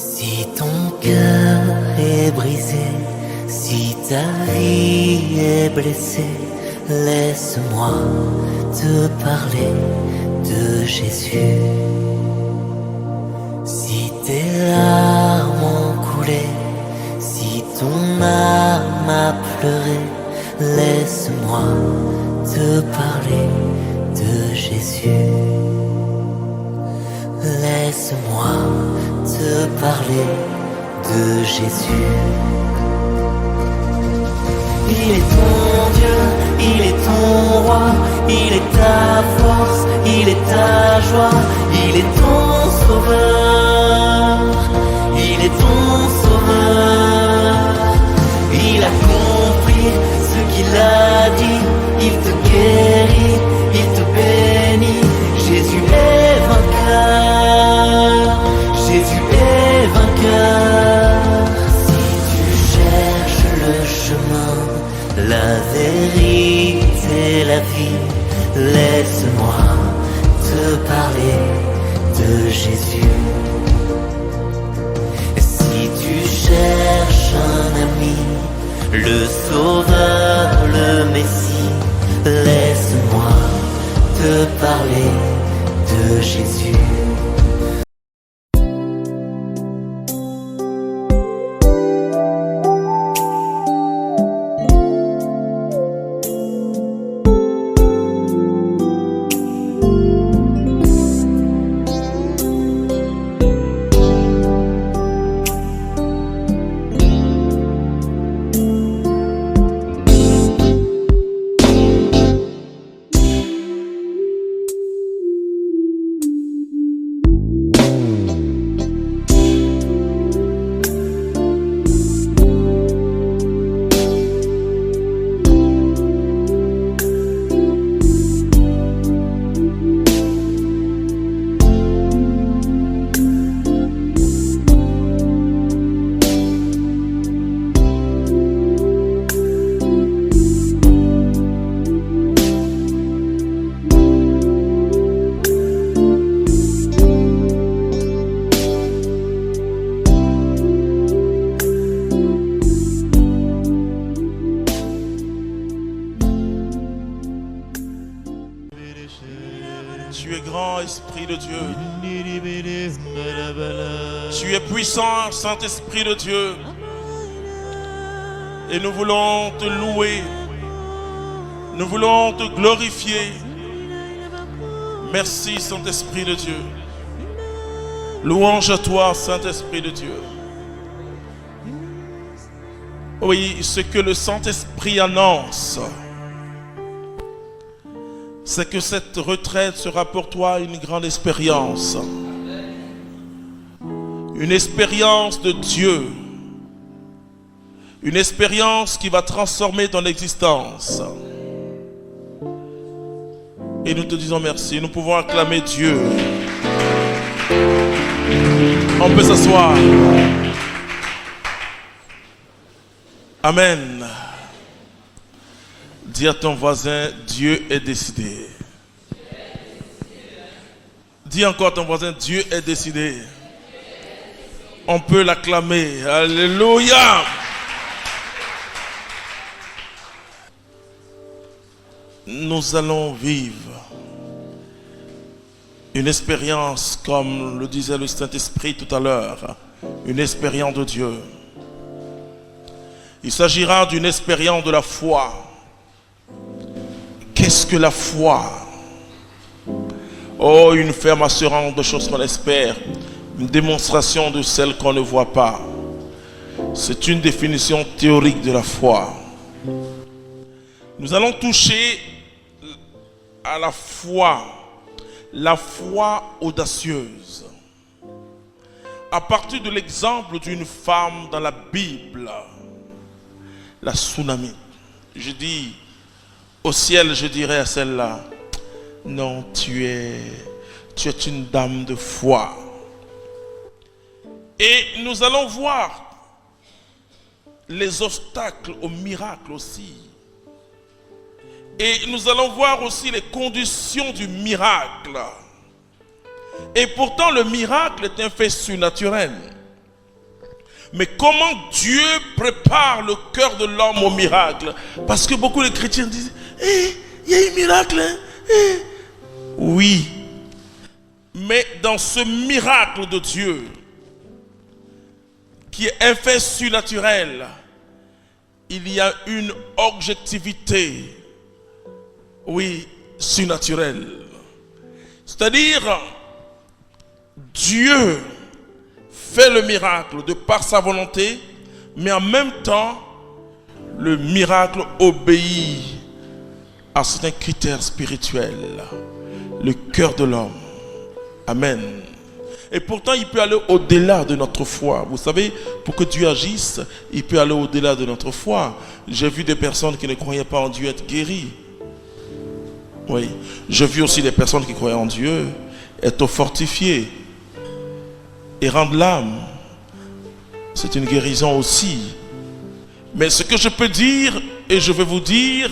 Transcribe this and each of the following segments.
Si ton cœur est brisé, si ta vie est blessée, laisse-moi te parler de Jésus. Si tes larmes ont coulé, si ton âme a pleuré, laisse-moi te parler de Jésus. Laisse-moi te parler de Jésus. Il est ton Dieu, il est ton roi, il est ta force, il est ta joie, il est ton sauveur, il est ton sauveur. Il a compris ce qu'il a dit, il te guérit, il te bénit. Jésus est vainqueur, Jésus est vainqueur. Si tu cherches le chemin, la vérité, la vie, laisse-moi te parler de Jésus. Si tu cherches un ami, le Sauveur, le Messie, laisse-moi te parler de Jésus. Tu es grand, Esprit de Dieu. Tu es puissant, Saint-Esprit de Dieu. Et nous voulons te louer. Nous voulons te glorifier. Merci, Saint-Esprit de Dieu. Louange à toi, Saint-Esprit de Dieu. Oui, ce que le Saint-Esprit annonce, c'est que cette retraite sera pour toi une grande expérience. Une expérience de Dieu. Une expérience qui va transformer ton existence. Et nous te disons merci. Nous pouvons acclamer Dieu. On peut s'asseoir. Amen. Dis à ton voisin, Dieu est décidé. Dis encore à ton voisin, Dieu est décidé. On peut l'acclamer. Alléluia. Nous allons vivre une expérience, comme le disait le Saint-Esprit tout à l'heure, une expérience de Dieu. Il s'agira d'une expérience de la foi. Qu'est-ce que la foi? Oh, une ferme assurance de choses qu'on espère, une démonstration de celles qu'on ne voit pas. C'est une définition théorique de la foi. Nous allons toucher à la foi audacieuse. À partir de l'exemple d'une femme dans la Bible, la Tsunami. Je dis, au ciel, je dirais à celle-là, non, tu es une dame de foi. Et nous allons voir les obstacles au miracle aussi. Et nous allons voir aussi les conditions du miracle. Et pourtant, le miracle est un fait surnaturel. Mais comment Dieu prépare le cœur de l'homme au miracle? Parce que beaucoup de chrétiens disent, il y a un miracle, hein? Oui. Mais dans ce miracle de Dieu, qui est un fait surnaturel, il y a une objectivité, oui, surnaturelle. C'est-à-dire, Dieu fait le miracle de par sa volonté, mais en même temps, le miracle obéit à certains critères spirituels, le cœur de l'homme. Amen. Et pourtant, il peut aller au-delà de notre foi. Vous savez, pour que Dieu agisse, il peut aller au-delà de notre foi. J'ai vu des personnes qui ne croyaient pas en Dieu être guéries. Oui. J'ai vu aussi des personnes qui croyaient en Dieu être fortifiées et rendre l'âme. C'est une guérison aussi. Mais ce que je peux dire, et je vais vous dire,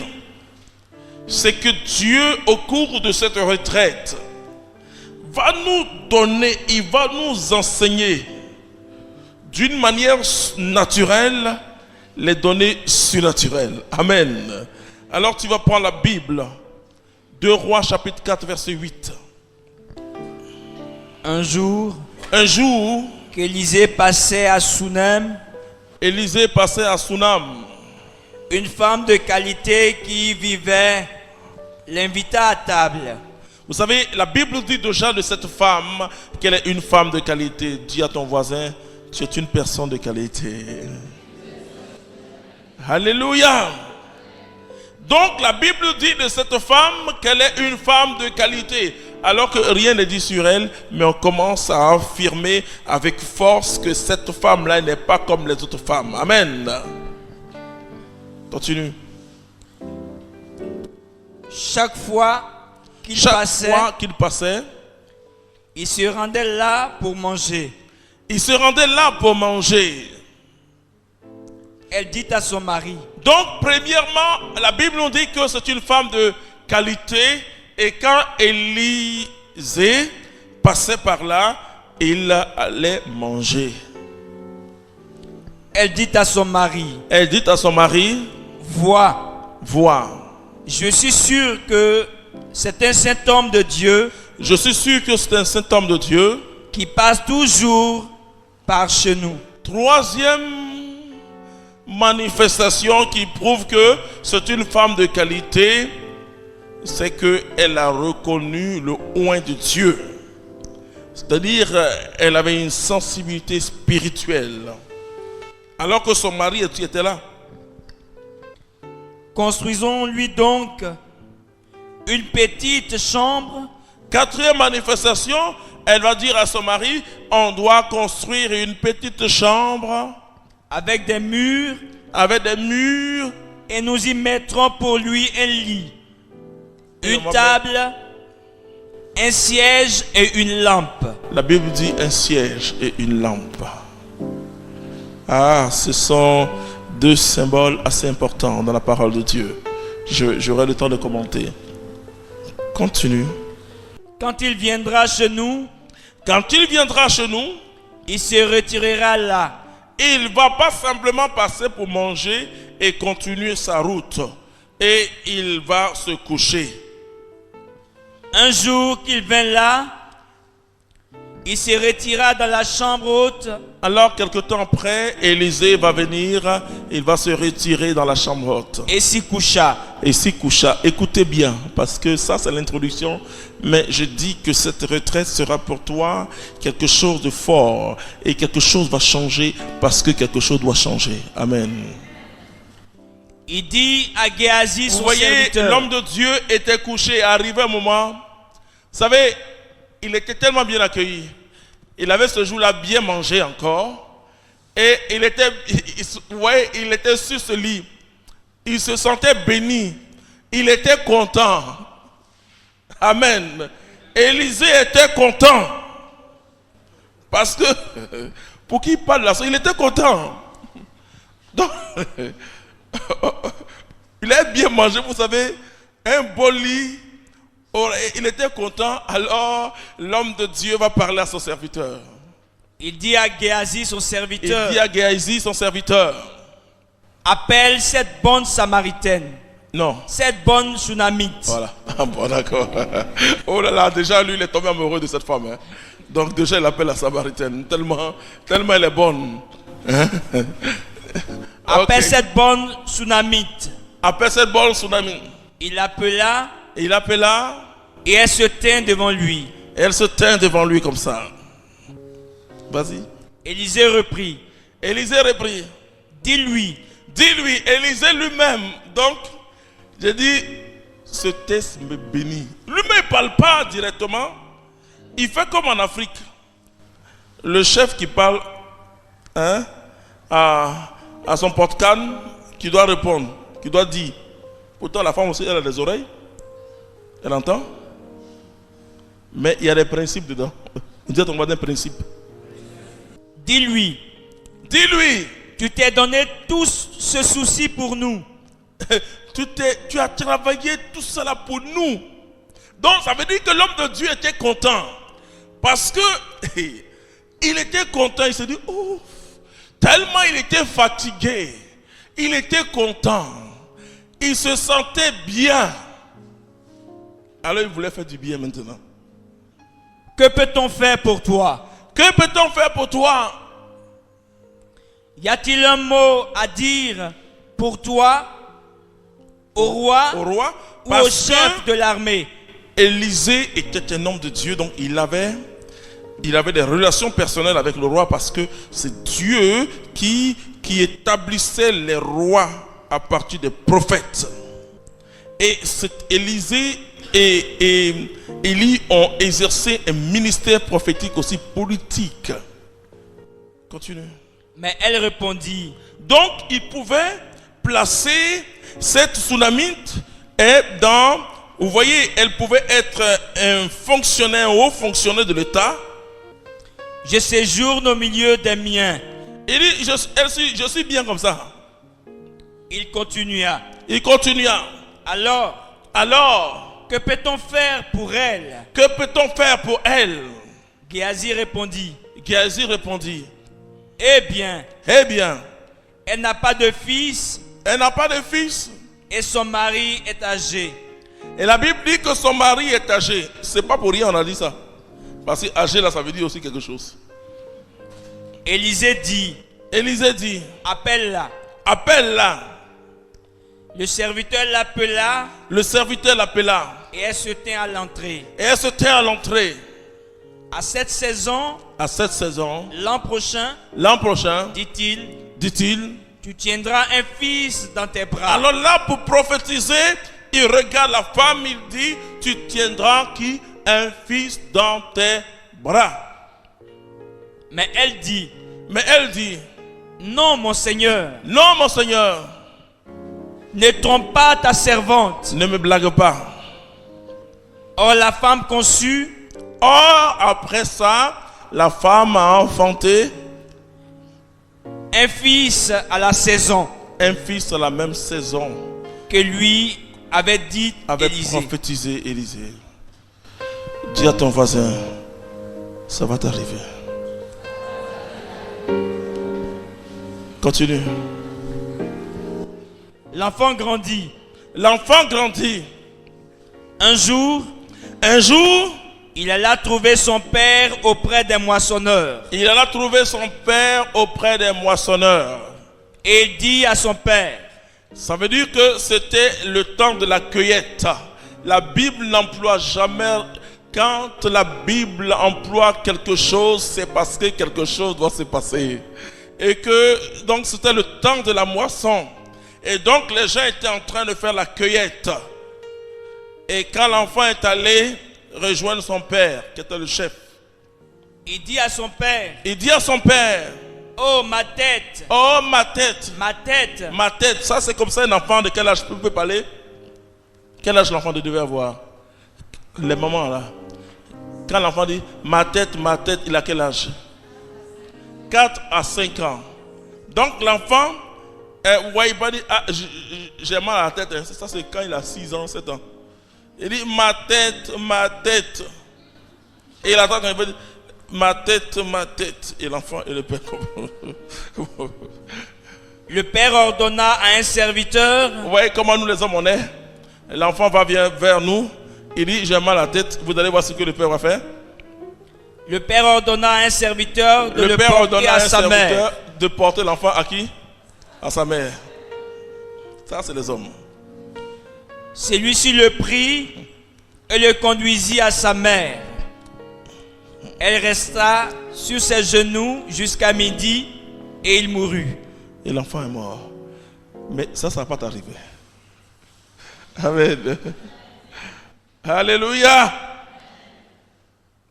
c'est que Dieu, au cours de cette retraite, va nous donner, il va nous enseigner d'une manière naturelle les données surnaturelles. Amen. Alors tu vas prendre la Bible, 2 Rois chapitre 4 verset 8. Un jour, qu'Élisée passait à Sunem, passait à Sunam. Une femme de qualité qui y vivait l'invita à table. Vous savez, la Bible dit déjà de cette femme qu'elle est une femme de qualité. Dis à ton voisin, tu es une personne de qualité. Alléluia. Donc la Bible dit de cette femme qu'elle est une femme de qualité. Alors que rien n'est dit sur elle, mais on commence à affirmer avec force que cette femme-là n'est pas comme les autres femmes. Amen. Continue. Chaque fois qu'il passait, il se rendait là pour manger. Elle dit à son mari. Donc, premièrement, la Bible nous dit que c'est une femme de qualité. Et quand Élisée passait par là, il allait manger. Elle dit à son mari. Vois. Je suis sûr que c'est un saint homme de Dieu. Qui passe toujours par chez nous. Troisième manifestation qui prouve que c'est une femme de qualité, c'est qu'elle a reconnu le oint de Dieu. C'est-à-dire, elle avait une sensibilité spirituelle. Alors que son mari était là. Construisons-lui donc une petite chambre. Quatrième manifestation, elle va dire à son mari, on doit construire une petite chambre. Avec des murs. Et nous y mettrons pour lui un lit, une table, un siège et une lampe. La Bible dit un siège et une lampe. Ah, ce sont deux symboles assez importants dans la parole de Dieu. J'aurai le temps de commenter. Continue. Quand il viendra chez nous, il se retirera là. Il ne va pas simplement passer pour manger et continuer sa route. Et il va se coucher. Un jour qu'il vint là, il se retira dans la chambre haute. Alors, quelque temps après, Élisée va venir, il va se retirer dans la chambre haute. Et s'y coucha. Écoutez bien, parce que ça, c'est l'introduction. Mais je dis que cette retraite sera pour toi quelque chose de fort. Et quelque chose va changer parce que quelque chose doit changer. Amen. Il dit à Géasi, son serviteur. L'homme de Dieu était couché. Arrivé un moment, vous savez, il était tellement bien accueilli. Il avait ce jour-là bien mangé encore. Et il était sur ce lit. Il se sentait béni. Il était content. Amen. Élisée était content. Parce que, pour qui parle là, il était content. Donc, il a bien mangé, vous savez, un beau lit. Il était content. Alors, l'homme de Dieu va parler à son serviteur. Il dit à Géasi, son Il serviteur, dit à Géasi, son serviteur, appelle cette bonne samaritaine, non. cette bonne Shunamite. Voilà. Ah bon, d'accord. Oh là là, déjà lui, il est tombé amoureux de cette femme. Hein. Donc déjà, il appelle la Samaritaine. Tellement elle est bonne. Hein? Appelle Ok. cette bonne Shunamite. Appelle cette bonne tsunami. Il l'appela Et il appela, et elle se tint devant lui. et elle se tint devant lui comme ça. Vas-y. Élisée reprit, Élisée reprit. dis-lui, Dis-lui, Élisée lui-même. Donc, j'ai dit, ce texte me bénit. Lui-même, il ne parle pas directement. Il fait comme en Afrique. Le chef qui parle hein, à son porte-canne, qui doit répondre, qui doit dire. Pourtant, la femme aussi, elle a des oreilles. Elle entend. Mais il y a des principes dedans. Vous êtes en bas d'un principe. dis-lui, Dis-lui. tu t'es donné tout ce souci pour nous. Tu as travaillé tout cela pour nous. Donc ça veut dire que l'homme de Dieu était content. Parce que il était content. Il s'est dit, oh, tellement il était fatigué. Il était content. Il se sentait bien. Alors il voulait faire du bien maintenant. Que peut-on faire pour toi? Que peut-on faire pour toi? Y a-t-il un mot à dire pour toi au roi Au roi? ou au chef de l'armée? Élisée était un homme de Dieu, donc il avait des relations personnelles avec le roi parce que c'est Dieu qui établissait les rois à partir des prophètes. Et Élisée et Élie ont exercé un ministère prophétique aussi politique. Continue. Mais elle répondit, Donc il pouvait placer cette tsunamite dans... Vous voyez, elle pouvait être un fonctionnaire, un haut fonctionnaire de l'État. je séjourne au milieu des miens. Il dit, je suis bien comme ça. Il continua, Il continua. alors, que peut-on faire pour elle? Que peut-on faire pour elle? Géasi répondit, Géasi répondit, eh bien, elle n'a pas de fils n'a pas de fils. et son mari est âgé. Et la Bible dit que son mari est âgé. C'est pas pour rien on a dit ça. Parce que âgé là, ça veut dire aussi quelque chose. Élisée dit, Élisée dit, appelle-la. appelle-la. Le serviteur l'appela Le serviteur l'appela. et elle se tint à l'entrée. Et elle se tient à l'entrée. À cette saison, À cette saison, l'an prochain, dit-il, tu tiendras un fils dans tes bras. alors là, pour prophétiser, il regarde la femme, il dit, tu tiendras qui? Un fils dans tes bras. Mais elle dit, non mon Seigneur, ne trompe pas ta servante. ne me blague pas. Or la femme conçut, Or, après ça, la femme a enfanté un fils à la saison un fils à la même saison, que lui avait dit avait Élisée. prophétisé Élisée. Dis à ton voisin, ça va t'arriver. Continue. L'enfant grandit. L'enfant grandit. Un jour, il alla trouver son père auprès des moissonneurs. Il alla trouver son père auprès des moissonneurs. Et il dit à son père, Ça veut dire que c'était le temps de la cueillette. La Bible n'emploie jamais... Quand la Bible emploie quelque chose, c'est parce que quelque chose doit se passer. Et que, donc, c'était le temps de la moisson. Et donc, les gens étaient en train de faire la cueillette. Et quand l'enfant est allé rejoindre son père, qui était le chef, il dit à son père, oh ma tête, ça c'est comme ça un enfant de quel âge vous pouvez parler? Quel âge l'enfant devait avoir? Les mamans là. Quand l'enfant dit ma tête, il a quel âge? 4 à 5 ans. Donc l'enfant, vous voyez pas dire, ah, j'ai mal à la tête. Hein. Ça c'est quand il a 6 ans, 7 ans. Il dit ma tête. Et il attend quand il veut dire, ma tête. Et l'enfant et le père. Le père ordonna à un serviteur. Vous voyez comment nous les hommes on est? L'enfant va vers nous. Il dit j'ai mal à la tête. Vous allez voir ce que le père va faire. Le père ordonna à un serviteur de le porter à sa mère. De porter l'enfant à qui? À sa mère. Ça c'est les hommes. Celui-ci le prit et le conduisit à sa mère. Elle resta sur ses genoux jusqu'à midi et il mourut. Et l'enfant est mort. Mais ça ne va pas t'arriver. Amen. Alléluia.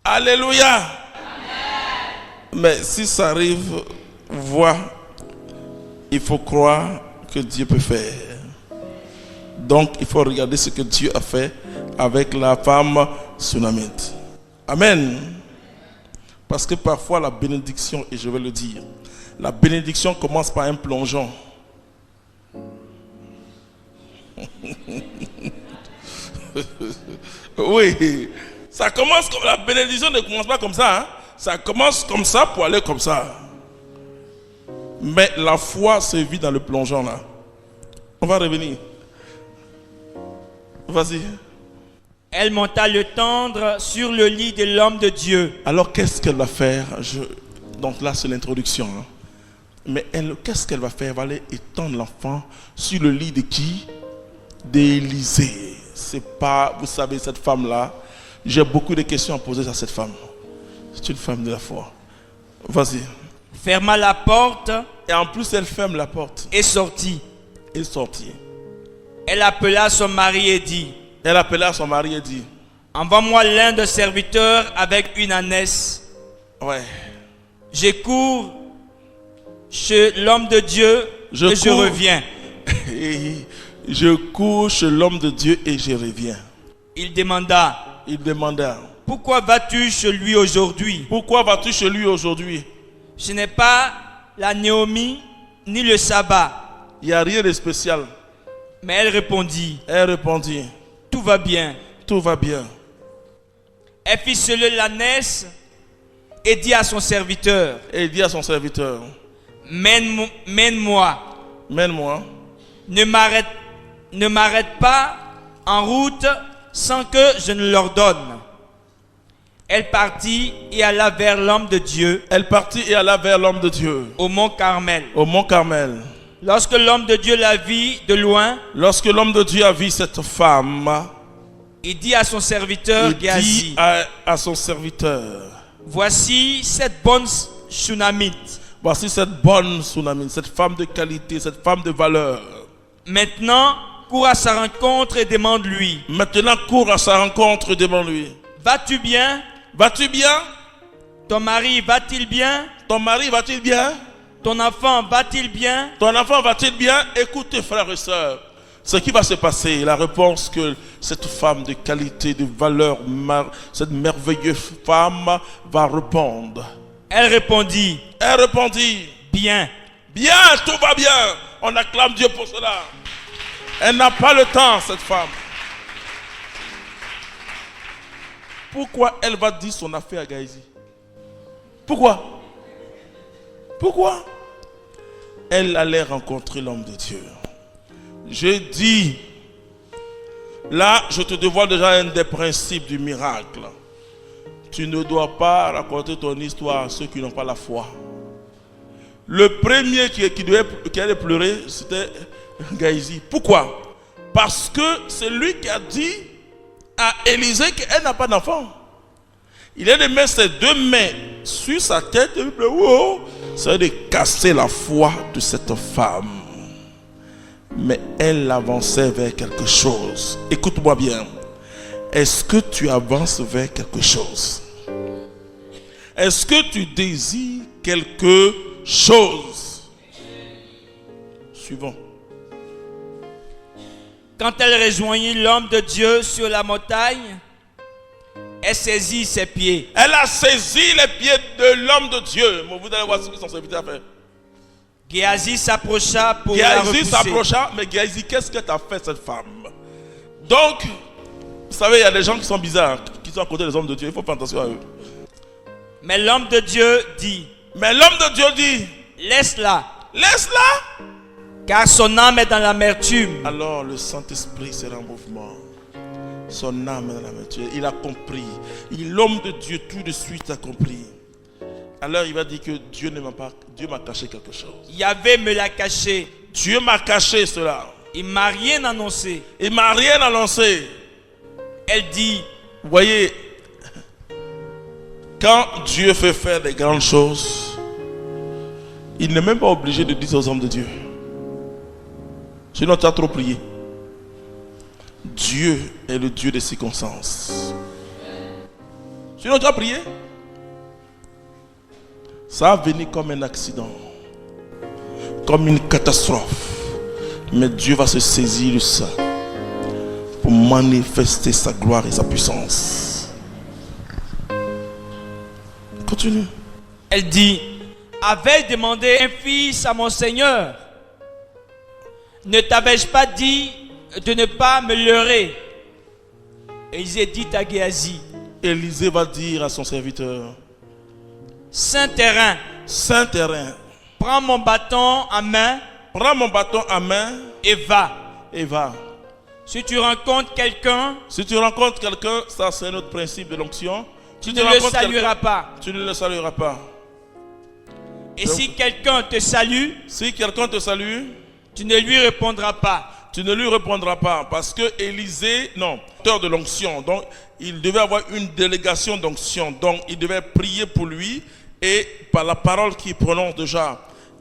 Alléluia. Amen. Mais si ça arrive, vois, il faut croire que Dieu peut faire. Donc il faut regarder ce que Dieu a fait avec la femme Sunamite. Amen. Parce que parfois la bénédiction, et je vais le dire, la bénédiction commence par un plongeon. Oui, ça commence comme la bénédiction ne commence pas comme ça. Hein? Ça commence comme ça pour aller comme ça. Mais la foi se vit dans le plongeon là. On va revenir. Vas-y. Elle monta le tendre sur le lit de l'homme de Dieu. Alors qu'est-ce qu'elle va faire? Donc là c'est l'introduction. Hein? Mais qu'est-ce qu'elle va faire? Elle va aller étendre l'enfant sur le lit de qui? D'Élisée. C'est pas, vous savez, cette femme-là, j'ai beaucoup de questions à poser à cette femme. C'est une femme de la foi. Vas-y. Ferma la porte. Et en plus, elle ferme la porte. Et sortit. Et sortit. Elle appela son mari et dit. Elle appela son mari et dit. Envoie-moi l'un des serviteurs avec une ânesse. Ouais. Je cours chez l'homme de Dieu et je reviens. Je cours chez l'homme de Dieu et je reviens. Il demanda. Pourquoi vas-tu chez lui aujourd'hui? Pourquoi vas-tu chez lui aujourd'hui? Ce n'est pas la Naomi ni le sabbat. Il n'y a rien de spécial. Mais elle répondit. Tout va bien. Elle fit sceller l'ânesse et dit à son serviteur. Mène-moi. Ne m'arrête pas en route sans que je ne l'ordonne. Elle partit et alla vers l'homme de Dieu. Au mont Carmel. Lorsque l'homme de Dieu la vit de loin. Cette femme. Il dit à son serviteur Géasi. Voici cette bonne Sunamite. Cette femme de qualité, cette femme de valeur. Maintenant, cours à sa rencontre et demande-lui. Vas-tu bien? Ton mari va-t-il bien? Ton enfant va-t-il bien? Écoutez, frères et sœurs, ce qui va se passer, la réponse que cette femme de qualité, de valeur, cette merveilleuse femme va répondre. Elle répondit. Bien. Bien, tout va bien. On acclame Dieu pour cela. Elle n'a pas le temps, cette femme. Pourquoi elle va dire son affaire à Géasi? Pourquoi? Elle allait rencontrer l'homme de Dieu. Je dis, là, je te dévoile déjà un des principes du miracle. Tu ne dois pas raconter ton histoire à ceux qui n'ont pas la foi. Le premier qui allait pleurer, c'était Géasi. Pourquoi? Parce que c'est lui qui a dit à Élisée qu'elle n'a pas d'enfant. Il a de mettre ses deux mains sur sa tête et c'est de casser la foi de cette femme. Mais elle avançait vers quelque chose. Écoute-moi bien. Est-ce que tu avances vers quelque chose? Est-ce que tu désires quelque chose? Suivons. Quand elle rejoignit l'homme de Dieu sur la montagne, elle saisit ses pieds. Elle a saisi les pieds de l'homme de Dieu. Mais vous allez voir ce que son serviteur a fait. Géasi s'approcha pour la repousser. Mais Géasi, qu'est-ce que tu as fait cette femme? Donc, vous savez, il y a des gens qui sont bizarres, qui sont à côté des hommes de Dieu. Il faut faire attention à eux. Mais l'homme de Dieu dit, Mais l'homme de Dieu dit, laisse-la, laisse-la. car son âme est dans l'amertume. Alors le Saint-Esprit sera en mouvement. Son âme est dans l'amertume. Il a compris. L'homme de Dieu tout de suite a compris. Alors il va dire que Dieu m'a caché quelque chose. Yahvé me l'a caché. Dieu m'a caché cela. Il m'a rien annoncé. Il m'a rien annoncé. Elle dit, Vous voyez, quand Dieu fait faire des grandes choses, il n'est même pas obligé de dire aux hommes de Dieu. Sinon tu as trop prié. Dieu est le Dieu des circonstances. Sinon tu as prié. Ça va venir comme un accident, comme une catastrophe. Mais Dieu va se saisir de ça pour manifester sa gloire et sa puissance. Continue. elle dit, avais-je demandé un fils à mon Seigneur? Ne t'avais-je pas dit de ne pas me leurrer? Élisée dit à Géasi, Élisée va dire à son serviteur, Saint terrain, Saint terrain, prends mon bâton en main prends mon bâton à main et va. et va. Si tu rencontres quelqu'un, Si tu rencontres quelqu'un, ça c'est notre principe de l'onction. tu Si ne le rencontres salueras quelqu'un, pas. tu ne le salueras pas. Et si quelqu'un te salue, Si quelqu'un te salue, tu ne lui répondras pas. tu ne lui répondras pas. Parce que Élisée, non, auteur de l'onction, donc il devait avoir une délégation d'onction. Donc il devait prier pour lui. Et par la parole qu'il prononce déjà,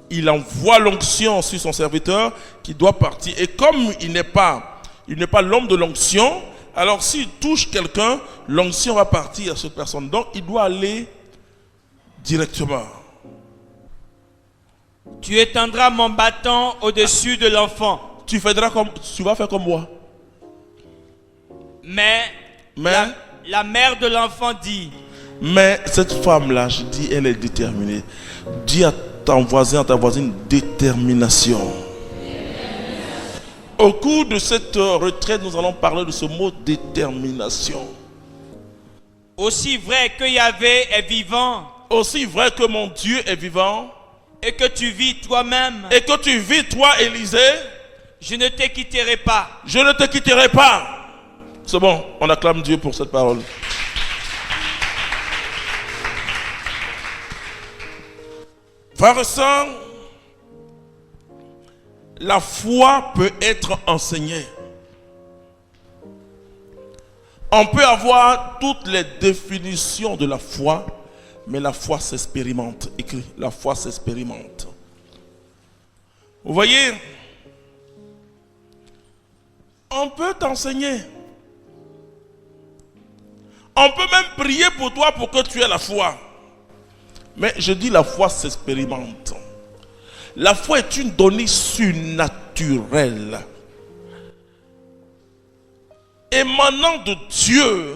il envoie l'onction sur son serviteur qui doit partir. Et comme il n'est pas l'homme de l'onction, alors s'il touche quelqu'un, l'onction va partir à cette personne. Donc il doit aller directement. Tu étendras mon bâton au-dessus de l'enfant. Tu vas faire comme moi. Mais la mère de l'enfant dit, Mais cette femme-là, je dis, elle est déterminée. Dis à ton voisin, à ta voisine, détermination. Au cours de cette retraite, nous allons parler de ce mot détermination. aussi vrai que Yahvé est vivant Aussi vrai que mon Dieu est vivant et que tu vis toi-même, et que tu vis, toi, Élisée, je ne te quitterai pas. je ne te quitterai pas. C'est bon, on acclame Dieu pour cette parole. Frères et sœurs, la foi peut être enseignée. On peut avoir toutes les définitions de la foi, mais la foi s'expérimente. Écrit, la foi s'expérimente. Vous voyez, on peut t'enseigner. On peut même prier pour toi pour que tu aies la foi. Mais je dis la foi s'expérimente. La foi est une donnée surnaturelle, émanant de Dieu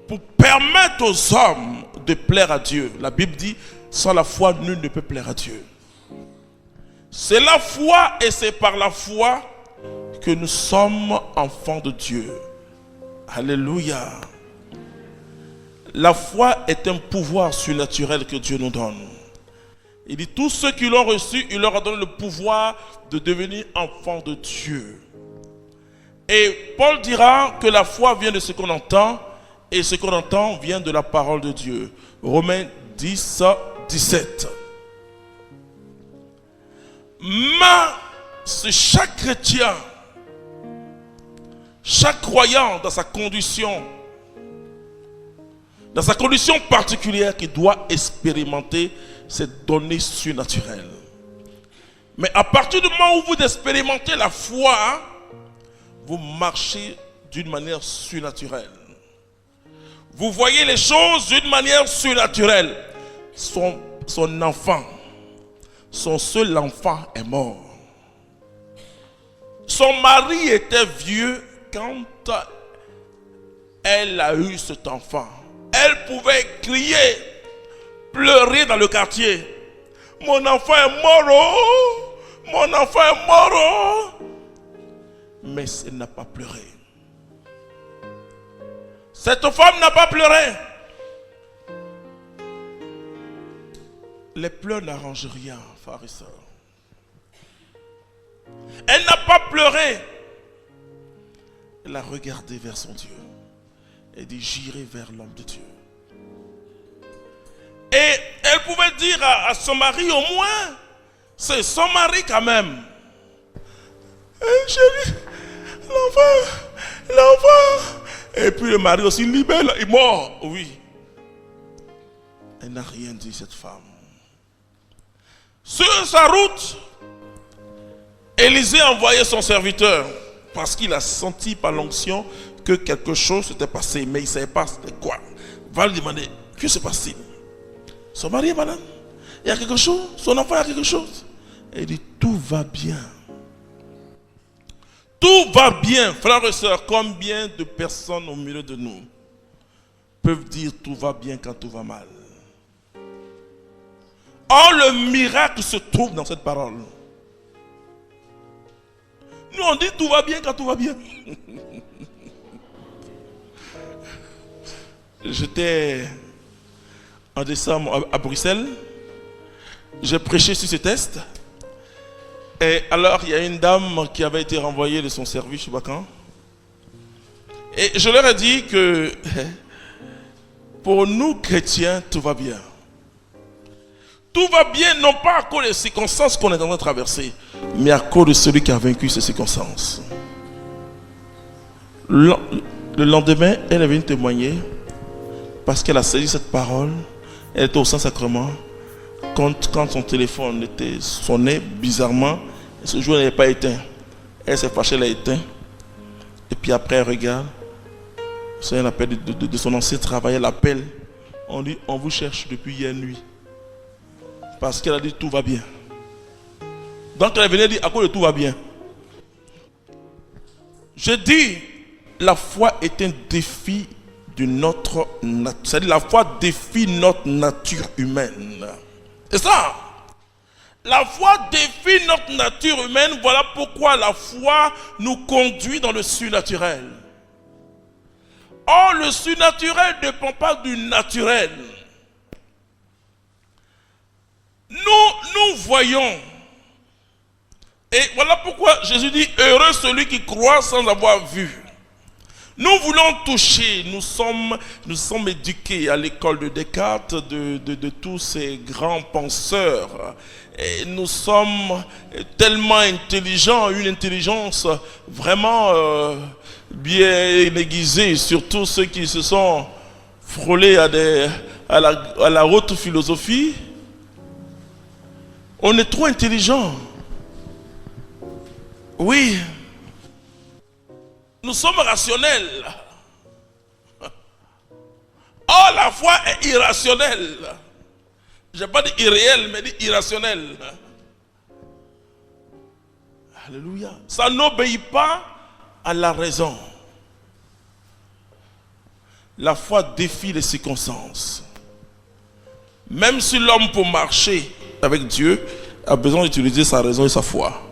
pour permettre aux hommes de plaire à Dieu. La Bible dit, sans la foi, nul ne peut plaire à Dieu. C'est la foi et c'est par la foi que nous sommes enfants de Dieu. Alléluia. La foi est un pouvoir surnaturel que Dieu nous donne. Il dit, tous ceux qui l'ont reçu, il leur a donné le pouvoir de devenir enfants de Dieu. Et Paul dira que la foi vient de ce qu'on entend, et ce qu'on entend vient de la parole de Dieu. Romains 10, 17. Mais c'est chaque chrétien, chaque croyant dans sa condition particulière qui doit expérimenter cette donnée surnaturelle. Mais à partir du moment où vous expérimentez la foi, vous marchez d'une manière surnaturelle. Vous voyez les choses d'une manière surnaturelle. Son enfant, son seul enfant est mort. Son mari était vieux quand elle a eu cet enfant. Elle pouvait crier, pleurer dans le quartier. Mon enfant est mort, oh! Mon enfant est mort, oh! Mais elle n'a pas pleuré. Cette femme n'a pas pleuré. Les pleurs n'arrangent rien, frères et sœurs. Elle n'a pas pleuré. Elle a regardé vers son Dieu. Elle dit, j'irai vers l'homme de Dieu. Et elle pouvait dire à son mari, au moins, c'est son mari quand même. Chérie, l'enfant. Et puis le mari aussi, libère, il est mort. Oui. Elle n'a rien dit, cette femme. Sur sa route, Élisée a envoyé son serviteur parce qu'il a senti par l'onction que quelque chose s'était passé, mais il ne savait pas c'était quoi. Va lui demander, que se passe-t-il? Son mari est malade, il y a quelque chose, son enfant a quelque chose. Et il dit, tout va bien. Tout va bien, frères et sœurs. Combien de personnes au milieu de nous peuvent dire tout va bien quand tout va mal? Or, le miracle se trouve dans cette parole. Nous, on dit tout va bien quand tout va bien. J'étais en décembre à Bruxelles. J'ai prêché sur ce texte. Et alors, il y a une dame qui avait été renvoyée de son service, je ne sais pas quand. Et je leur ai dit que pour nous, chrétiens, tout va bien. Tout va bien, non pas à cause des circonstances qu'on est en train de traverser, mais à cause de celui qui a vaincu ces circonstances. Le lendemain, elle est venue témoigner parce qu'elle a saisi cette parole. Elle était au Saint-Sacrement. Quand son téléphone était sonné bizarrement, ce jour elle n'avait pas éteint. Elle s'est fâchée, elle a éteint. Et puis après, elle regarde. C'est un appel de son ancien travail. Elle appelle. On dit, on vous cherche depuis hier nuit. Parce qu'elle a dit tout va bien. Donc elle venait dire à cause de tout va bien. Je dis, la foi est un défi de notre nature. C'est-à-dire la foi défie notre nature humaine. C'est ça. La foi défie notre nature humaine. Voilà pourquoi la foi nous conduit dans le surnaturel. Or, le surnaturel ne dépend pas du naturel. Nous voyons. Et voilà pourquoi Jésus dit, heureux celui qui croit sans avoir vu. Nous voulons toucher, nous sommes éduqués à l'école de Descartes, de tous ces grands penseurs. Et nous sommes tellement intelligents, une intelligence vraiment bien aiguisée, surtout ceux qui se sont frôlés à la haute philosophie. On est trop intelligents. Oui. Nous sommes rationnels. Or, la foi est irrationnelle. Je n'ai pas dit irréel, mais dit irrationnel. Alléluia. Ça n'obéit pas à la raison. La foi défie les circonstances. Même si l'homme, pour marcher avec Dieu, a besoin d'utiliser sa raison et sa foi.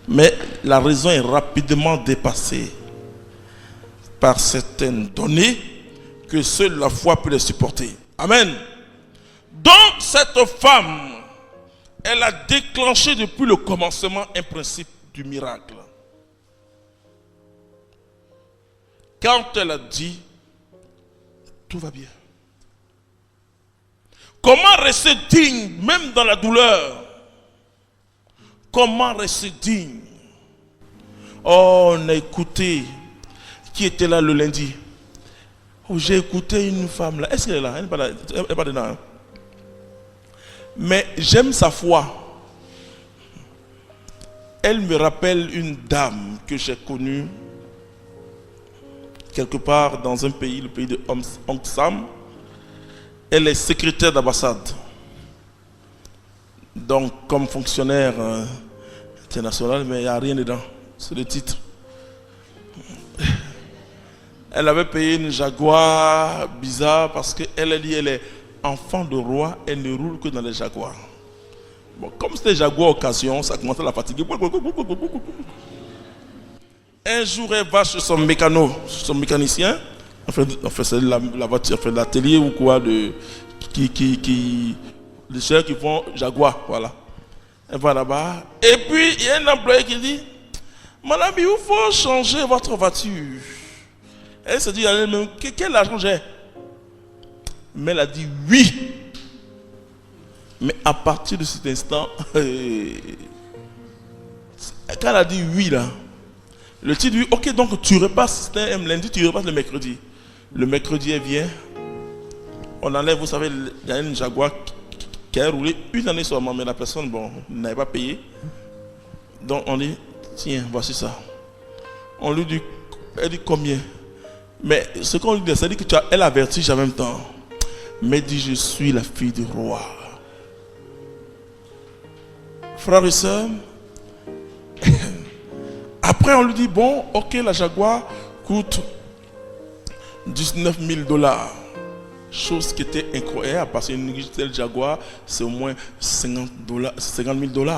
Mais la raison est rapidement dépassée par certaines données que seule la foi peut les supporter. Amen. Donc cette femme, elle a déclenché depuis le commencement un principe du miracle. Quand elle a dit, tout va bien. Comment rester digne, même dans la douleur? Comment rester digne? Oh, on a écouté. Qui était là le lundi? Oh, j'ai écouté une femme là. Est-ce qu'elle est là? Elle n'est pas dedans. Hein? Mais j'aime sa foi. Elle me rappelle une dame que j'ai connue quelque part dans un pays, le pays de Hong Sam. Elle est secrétaire d'ambassade. Donc, comme fonctionnaire international, mais il n'y a rien dedans. C'est le titre. Elle avait payé une Jaguar bizarre parce qu'elle dit qu'elle est enfant de roi, elle ne roule que dans les Jaguars. Bon, comme c'était Jaguar occasion, ça commençait à la fatiguer. Un jour, elle va chez son mécanicien. Enfin c'est la voiture, enfin l'atelier ou quoi qui Les chefs qui font Jaguar, voilà. Elle va là-bas. Et puis, il y a un employé qui dit, madame, il faut changer votre voiture. Elle se dit à elle-même, quel argent j'ai? Mais elle a dit oui. Mais à partir de cet instant, quand elle a dit oui là, le type dit, ok, donc tu repasses, c'était un lundi, tu repasses le mercredi. Le mercredi, elle vient, on enlève, vous savez, il y a une Jaguar qui a roulé une année seulement, mais la personne, bon, n'avait pas payé. Donc on dit, tiens, voici ça. On lui dit, elle dit combien? Mais ce qu'on lui dit, c'est que elle a vertige en même temps. Mais dit, je suis la fille du roi. Frères et sœurs, après on lui dit, bon, ok, la Jaguar coûte 19 000 $. Chose qui était incroyable, parce qu'une telle Jaguar, c'est au moins 50 000 $.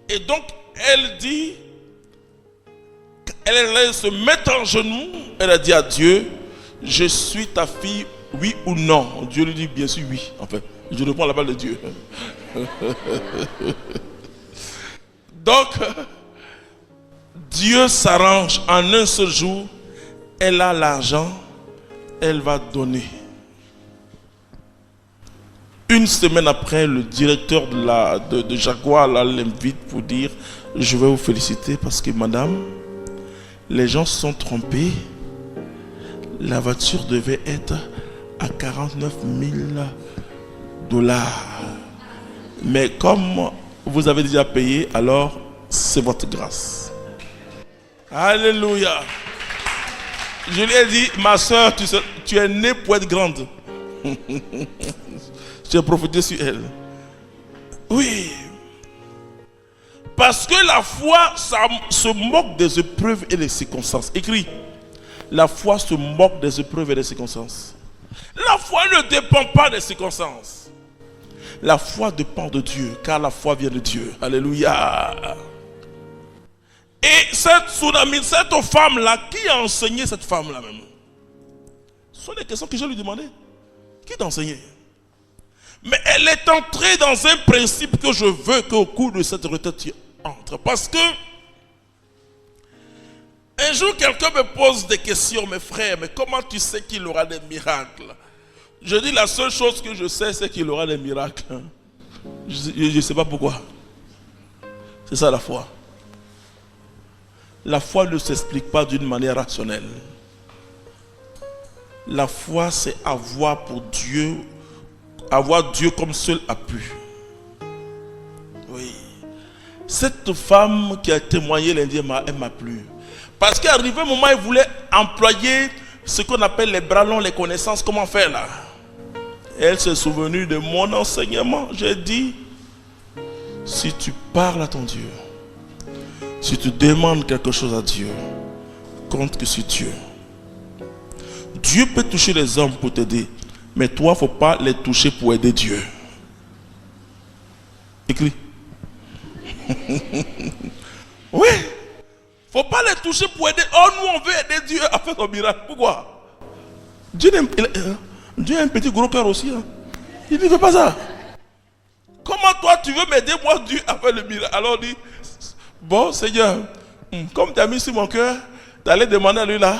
Et donc, elle dit, elle se met en genoux, elle a dit à Dieu, je suis ta fille, oui ou non? Dieu lui dit, bien sûr, oui. Enfin, je reprends la parole de Dieu. Donc, Dieu s'arrange en un seul jour, elle a l'argent, elle va donner. Une semaine après, le directeur de Jaguar l'invite pour dire, je vais vous féliciter parce que madame, les gens se sont trompés. La voiture devait être à 49 000 $. Mais comme vous avez déjà payé, alors c'est votre grâce. Alléluia. Je lui ai dit, ma soeur, tu es née pour être grande. J'ai profité sur elle. Oui. Parce que la foi, ça se moque des épreuves et des circonstances. Écrit, la foi se moque des épreuves et des circonstances. La foi ne dépend pas des circonstances. La foi dépend de Dieu, car la foi vient de Dieu. Alléluia. Et cette tsunami, cette femme-là, qui a enseigné cette femme-là même? Ce sont des questions que je lui demandais. Qui t'a enseigné? Mais elle est entrée dans un principe que je veux qu'au cours de cette retraite tu entres. Parce que un jour quelqu'un me pose des questions, mes frères, mais comment tu sais qu'il aura des miracles? Je dis la seule chose que je sais, c'est qu'il aura des miracles. Je ne sais pas pourquoi. C'est ça la foi. La foi ne s'explique pas d'une manière rationnelle. La foi, c'est avoir Dieu comme seul appui. Oui. Cette femme qui a témoigné lundi, elle m'a plu. Parce qu'arrivé un moment, elle voulait employer ce qu'on appelle les bras longs, les connaissances. Comment faire là? Elle s'est souvenue de mon enseignement. J'ai dit, si tu parles à ton Dieu, si tu demandes quelque chose à Dieu, compte que c'est Dieu. Dieu peut toucher les hommes pour t'aider, mais toi, il ne faut pas les toucher pour aider Dieu. Écrit. Oui. Il ne faut pas les toucher pour aider. Oh, nous, on veut aider Dieu à faire son miracle. Pourquoi? Dieu a un petit gros cœur aussi. Hein. Il ne fait pas ça. Comment toi, tu veux m'aider, moi, Dieu, à faire le miracle? Alors, dit, bon, Seigneur, comme tu as mis sur mon cœur, d'aller demander à lui là,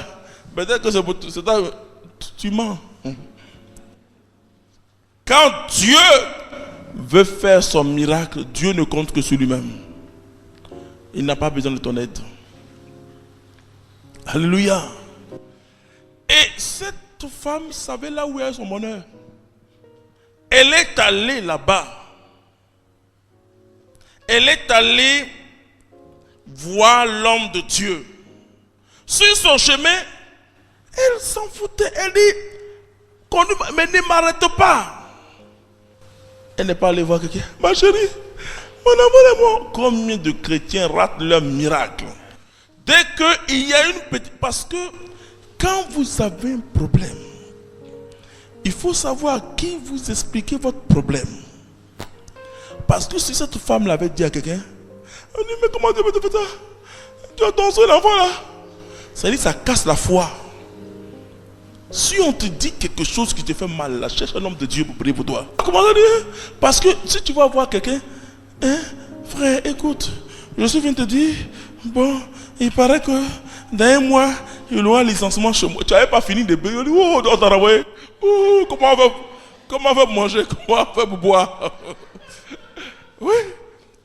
peut-être que c'est ça, tu mens. Quand Dieu veut faire son miracle, Dieu ne compte que sur lui-même. Il n'a pas besoin de ton aide. Alléluia. Et cette femme savait là où est son bonheur. Elle est allée là-bas. Elle est allée voir l'homme de Dieu. Sur son chemin, elle s'en foutait. Elle dit, mais ne m'arrête pas. Elle n'est pas allée voir quelqu'un. Ma chérie, mon amour. Combien de chrétiens ratent leur miracle? Dès qu'il y a une petite... Parce que quand vous avez un problème, il faut savoir à qui vous expliquez votre problème. Parce que si cette femme l'avait dit à quelqu'un, elle dit, mais comment Dieu peut te faire ça? Tu as ton seul enfant là. Ça dit, ça casse la foi. Si on te dit quelque chose qui te fait mal, là, cherche un homme de Dieu pour prier pour toi. Comment ça dire? Parce que si tu vas voir quelqu'un, hein, frère, écoute, je suis venu te dire, bon, il paraît que dans un mois, il y aura un licenciement chez moi. Tu n'avais pas fini de payer. Oh, on t'a renvoyé. Oh, comment on va manger? Comment on va boire? Oui.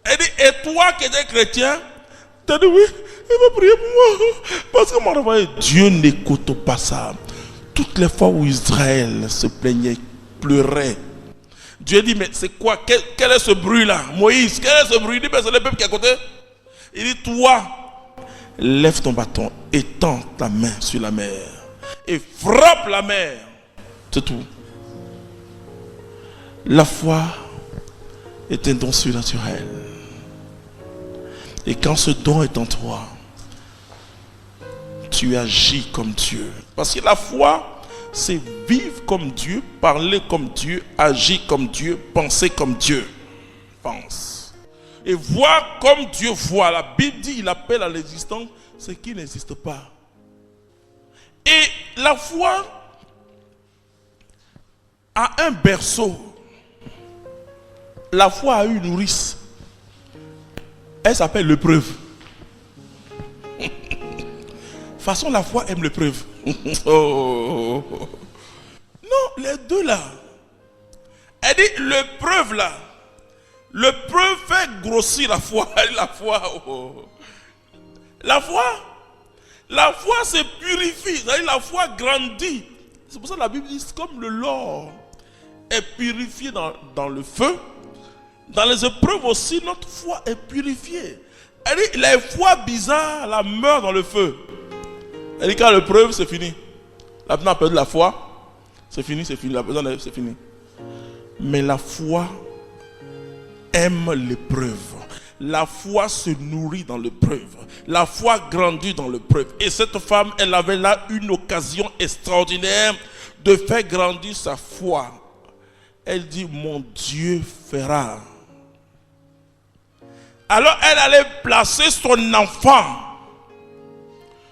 Elle dit, et toi qui es chrétien, tu as dit oui, il va prier pour moi. Parce que m'a renvoyé. Dieu n'écoute pas ça. Toutes les fois où Israël se plaignait, pleurait, Dieu dit, mais c'est quoi? Quel est ce bruit-là? Moïse, quel est ce bruit? Il dit, mais c'est le peuple qui est à côté. Il dit, toi, lève ton bâton, étends ta main sur la mer et frappe la mer. C'est tout. La foi est un don surnaturel. Et quand ce don est en toi, tu agis comme Dieu. Parce que la foi, c'est vivre comme Dieu, parler comme Dieu, agir comme Dieu, penser comme Dieu pense. Et voir comme Dieu voit. La Bible dit, il appelle à l'existence ce qui n'existe pas. Et la foi a un berceau. La foi a une nourrice. Elle s'appelle l'épreuve. De toute façon, la foi aime l'épreuve. Oh. Non, les deux là. Elle dit l'épreuve là. L'épreuve fait grossir la foi. La foi. Oh. La foi se purifie. La foi grandit. C'est pour ça que la Bible dit comme le l'or est purifié dans le feu. Dans les épreuves aussi, notre foi est purifiée. Elle dit, les foi bizarres, la meurt dans le feu. Elle dit, quand l'épreuve, c'est fini. La personne a perdu la foi, c'est fini. La personne, c'est fini. Mais la foi aime l'épreuve. La foi se nourrit dans l'épreuve. La foi grandit dans l'épreuve. Et cette femme, elle avait là une occasion extraordinaire de faire grandir sa foi. Elle dit, mon Dieu fera. Alors elle allait placer son enfant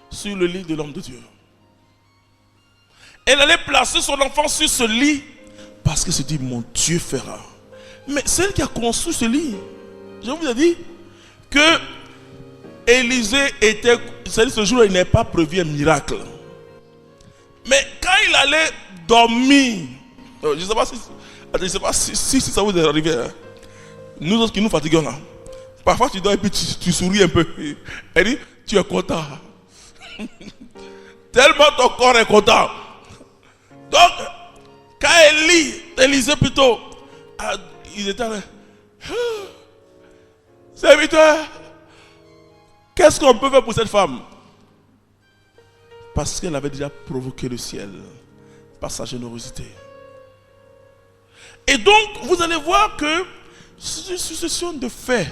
sur le lit de l'homme de Dieu. Elle allait placer son enfant sur ce lit parce qu'elle se dit, mon Dieu fera. Mais celle qui a construit ce lit, je vous ai dit que Élisée était, c'est-à-dire ce jour-là, il n'est pas prévu un miracle. Mais quand il allait dormir, je ne sais pas si ça vous est arrivé, hein. Nous autres qui nous fatiguons là, parfois tu dors et puis tu souris un peu. Elle dit, tu es content. Tellement ton corps est content. Donc, quand Élisée plutôt, ils étaient là. Serviteur, qu'est-ce qu'on peut faire pour cette femme? Parce qu'elle avait déjà provoqué le ciel par sa générosité. Et donc, vous allez voir que c'est une succession de faits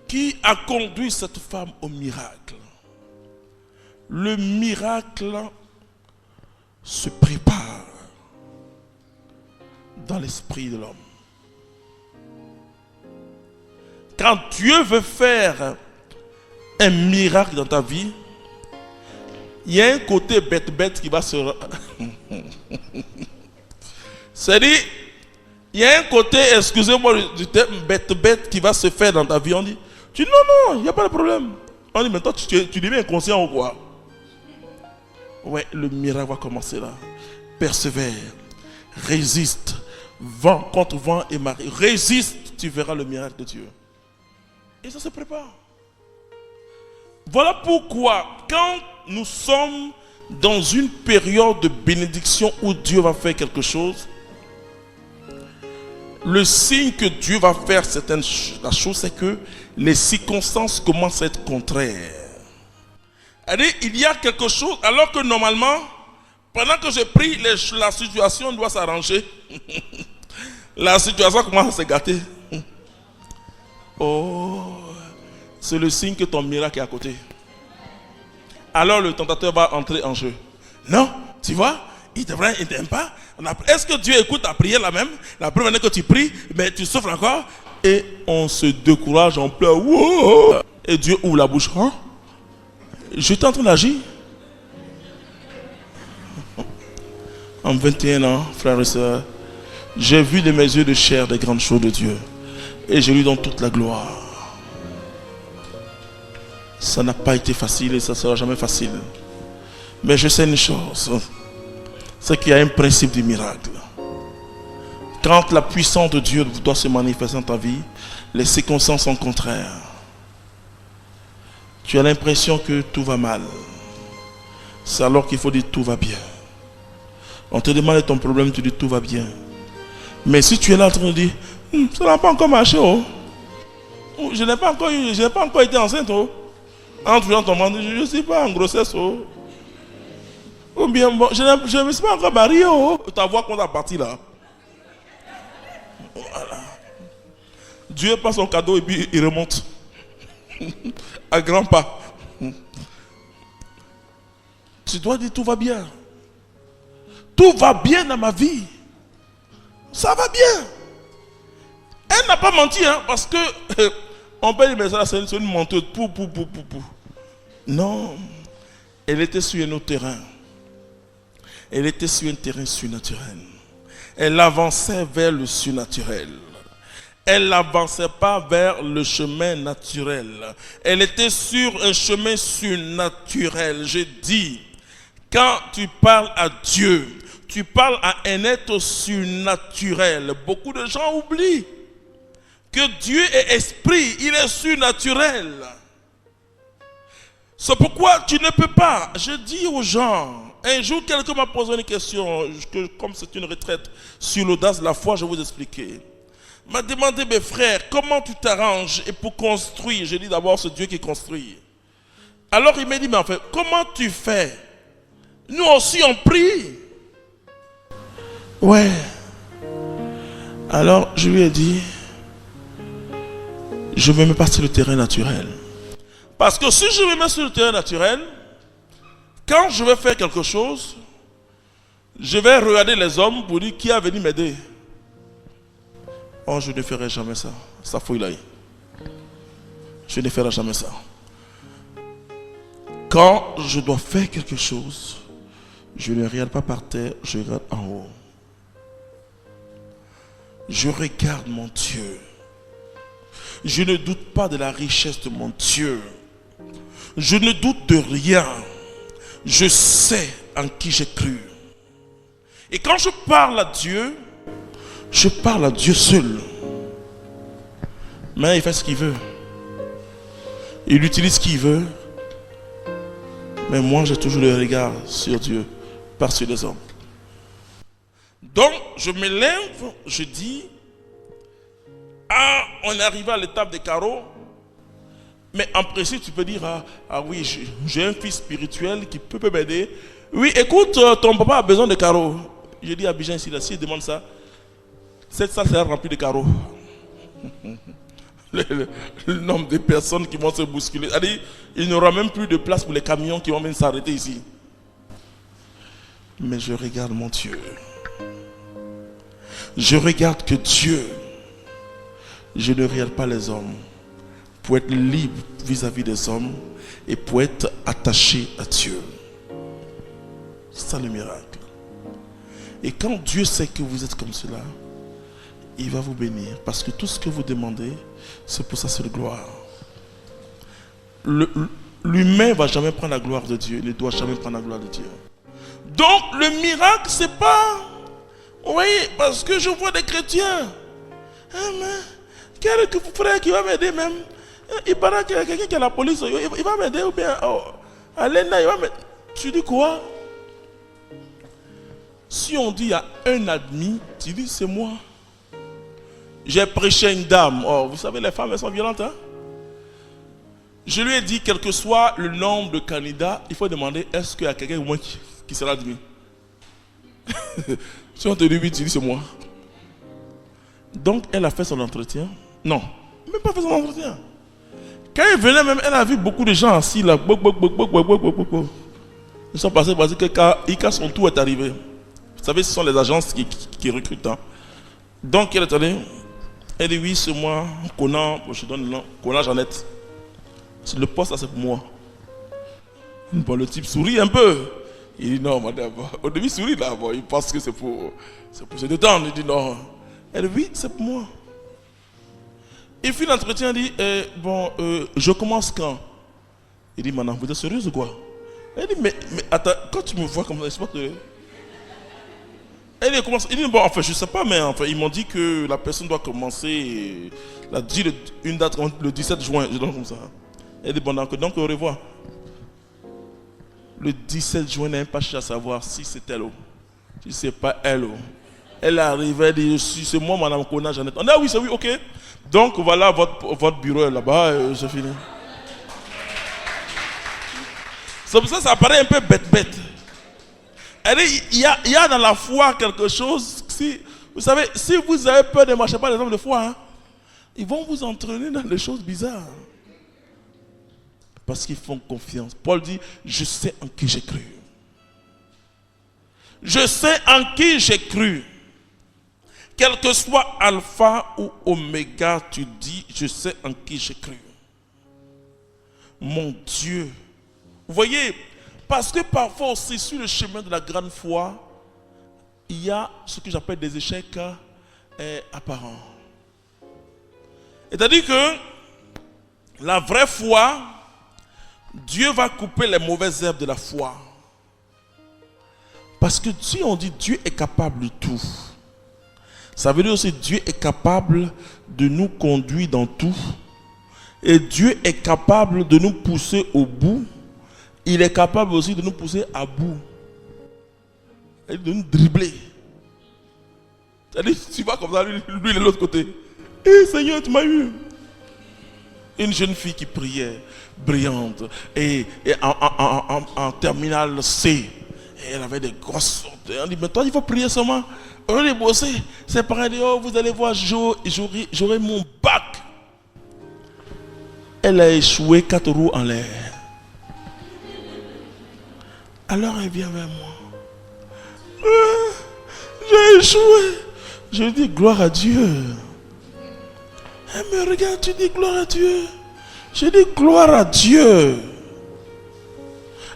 qui a conduit cette femme au miracle. Le miracle se prépare dans l'esprit de l'homme. Quand Dieu veut faire un miracle dans ta vie, il y a un côté bête qui va se... C'est-à-dire, il y a un côté, excusez-moi du terme, bête qui va se faire dans ta vie. On dit, tu dis non, il n'y a pas de problème. On dit, mais toi, tu deviens inconscient ou quoi? Ouais, le miracle va commencer là. Persévère, résiste, vent contre vent et marée. Résiste, tu verras le miracle de Dieu. Et ça se prépare. Voilà pourquoi, quand nous sommes dans une période de bénédiction où Dieu va faire quelque chose, le signe que Dieu va faire la chose, c'est que les circonstances commencent à être contraires. C'est-à-dire, il y a quelque chose, alors que normalement, pendant que je prie, la situation doit s'arranger. La situation commence à se gâter. Oh, c'est le signe que ton miracle est à côté. Alors le tentateur va entrer en jeu. Non, tu vois, il t'aime pas. Est-ce que Dieu écoute ta prière la même? La première année que tu pries, mais tu souffres encore. Et on se décourage, on pleure. Wow! Et Dieu ouvre la bouche. Hein? Je suis en train d'agir. en 21 ans, frères et sœurs, j'ai vu de mes yeux de chair des grandes choses de Dieu. Et je lui donne toute la gloire. Ça n'a pas été facile et ça ne sera jamais facile. Mais je sais une chose, c'est qu'il y a un principe du miracle. Quand la puissance de Dieu doit se manifester dans ta vie, les circonstances sont contraires. Tu as l'impression que tout va mal. C'est alors qu'il faut dire tout va bien. On te demande ton problème, tu dis tout va bien. Mais si tu es là en train de dire, ça n'a pas encore marché, oh. Je n'ai pas encore été enceinte, oh. Entre dans ton ventre, je ne suis pas en grossesse, oh. Ou bien, bon, je ne me suis pas encore marié, oh. Ta voix qu'on a parti là. Voilà. Dieu passe son cadeau et puis il remonte. À grands pas. Tu dois dire tout va bien. Tout va bien dans ma vie. Ça va bien. Elle n'a pas menti, hein, parce que on peut dire mais ça c'est une menteuse. Pou. Non. Elle était sur un autre terrain. Elle était sur un terrain surnaturel. Elle avançait vers le surnaturel. Elle n'avançait pas vers le chemin naturel. Elle était sur un chemin surnaturel. Je dis, quand tu parles à Dieu, tu parles à un être surnaturel. Beaucoup de gens oublient que Dieu est esprit, il est surnaturel. C'est pourquoi tu ne peux pas. Je dis aux gens, un jour quelqu'un m'a posé une question, comme c'est une retraite sur l'audace de la foi, je vais vous expliquer. M'a demandé, mes frères, comment tu t'arranges et pour construire? J'ai dit d'abord, c'est Dieu qui construit. Alors il m'a dit, mais en fait, comment tu fais? Nous aussi on prie. Ouais. Alors je lui ai dit, je me mets pas sur le terrain naturel. Parce que si je me mets sur le terrain naturel, quand je vais faire quelque chose, je vais regarder les hommes pour dire qui a venu m'aider. Oh, je ne ferai jamais ça. Ça fouille là. Je ne ferai jamais ça. Quand je dois faire quelque chose, je ne regarde pas par terre, je regarde en haut. Je regarde mon Dieu. Je ne doute pas de la richesse de mon Dieu. Je ne doute de rien. Je sais en qui j'ai cru. Et quand je parle à Dieu, je parle à Dieu seul. Mais il fait ce qu'il veut. Il utilise ce qu'il veut. Mais moi, j'ai toujours le regard sur Dieu, pas sur les hommes. Donc, je me lève, je dis, on est arrivé à l'étape des carreaux. Mais en principe, tu peux dire, ah oui, j'ai un fils spirituel qui peut m'aider. Oui, écoute, ton papa a besoin de carreaux. Je dis à Bijan ici, là, s'il demande ça, cette salle sera remplie de carreaux. Le nombre de personnes qui vont se bousculer. C'est-à-dire, il n'y aura même plus de place pour les camions qui vont même s'arrêter ici. Mais je regarde mon Dieu. Je regarde que Dieu, je ne regarde pas les hommes. Pour être libre vis-à-vis des hommes et pour être attaché à Dieu. C'est ça le miracle. Et quand Dieu sait que vous êtes comme cela, il va vous bénir. Parce que tout ce que vous demandez, c'est pour sa seule gloire. L'humain ne va jamais prendre la gloire de Dieu. Il ne doit jamais prendre la gloire de Dieu. Donc le miracle, c'est pas... Oui, parce que je vois des chrétiens. Ah, mais quel frère qui va m'aider même? Il paraît qu'il y a quelqu'un qui est à la police. Il va m'aider ou bien... à l'ENA, il va m'aider. Tu dis quoi? Si on dit il y a un admis, tu dis c'est moi. J'ai prêché à une dame. Oh, vous savez, les femmes, elles sont violentes. Hein? Je lui ai dit, quel que soit le nombre de candidats, il faut demander, est-ce qu'il y a quelqu'un au moins qui sera admis? Si on te dit oui, tu dis c'est moi. Donc, elle a fait son entretien. Non, même pas fait son entretien. Quand elle venait même, elle a vu beaucoup de gens assis là. Ils sont passés parce que quand son tour est arrivé. Vous savez, ce sont les agences qui recrutent. Hein. Donc, elle est allée. Elle dit oui, c'est moi, Conan, je donne le nom, Conan Jeannette. Le poste là, c'est pour moi. Bon, le type sourit un peu. Il dit non, madame. Au début, il sourit là. Bon, il pense que c'est pour se détendre. Il dit non. Elle dit oui, c'est pour moi. Il finit l'entretien, il dit je commence quand? Il dit madame, vous êtes sérieuse ou quoi? Elle dit mais attends, quand tu me vois comme ça, je sais pas que. Elle dit commence. Il dit bon, enfin, je sais pas, mais enfin, ils m'ont dit que la personne doit commencer. Il a dit une date le 17 juin, je donne comme ça. Elle dit bon, donc au revoir. Le 17 juin, n'a même pas cherché à savoir si c'est elle ou si c'est pas elle ou. Elle arrivait, elle dit c'est moi, madame Kona, Jeannette. On dit ah oui, c'est oui, ok. Donc voilà, votre bureau est là-bas, c'est fini. C'est pour ça que ça paraît un peu bête. Elle dit, il y a dans la foi quelque chose. Vous savez, si vous avez peur de marcher par les hommes de foi, hein, ils vont vous entraîner dans des choses bizarres. Parce qu'ils font confiance. Paul dit, je sais en qui j'ai cru. Je sais en qui j'ai cru. Quel que soit alpha ou oméga, tu dis, je sais en qui j'ai cru. Mon Dieu. Vous voyez, parce que parfois aussi sur le chemin de la grande foi, il y a ce que j'appelle des échecs apparents. C'est-à-dire que la vraie foi, Dieu va couper les mauvaises herbes de la foi. Parce que si on dit Dieu est capable de tout, ça veut dire aussi Dieu est capable de nous conduire dans tout. Et Dieu est capable de nous pousser au bout. Il est capable aussi de nous pousser à bout. Et de nous dribbler. C'est-à-dire, tu vas comme ça, lui de l'autre côté. Eh Seigneur, tu m'as eu. Une jeune fille qui priait, brillante, et en terminale C. Et elle avait des grosses sortes. On dit, mais toi, il faut prier seulement. On est bossé. Ses parents disent, oh, vous allez voir, j'aurai mon bac. Elle a échoué 4 roues en l'air. Alors elle vient vers moi. J'ai échoué. Je lui dis, gloire à Dieu. Elle me regarde, tu dis gloire à Dieu. Je dis gloire à Dieu.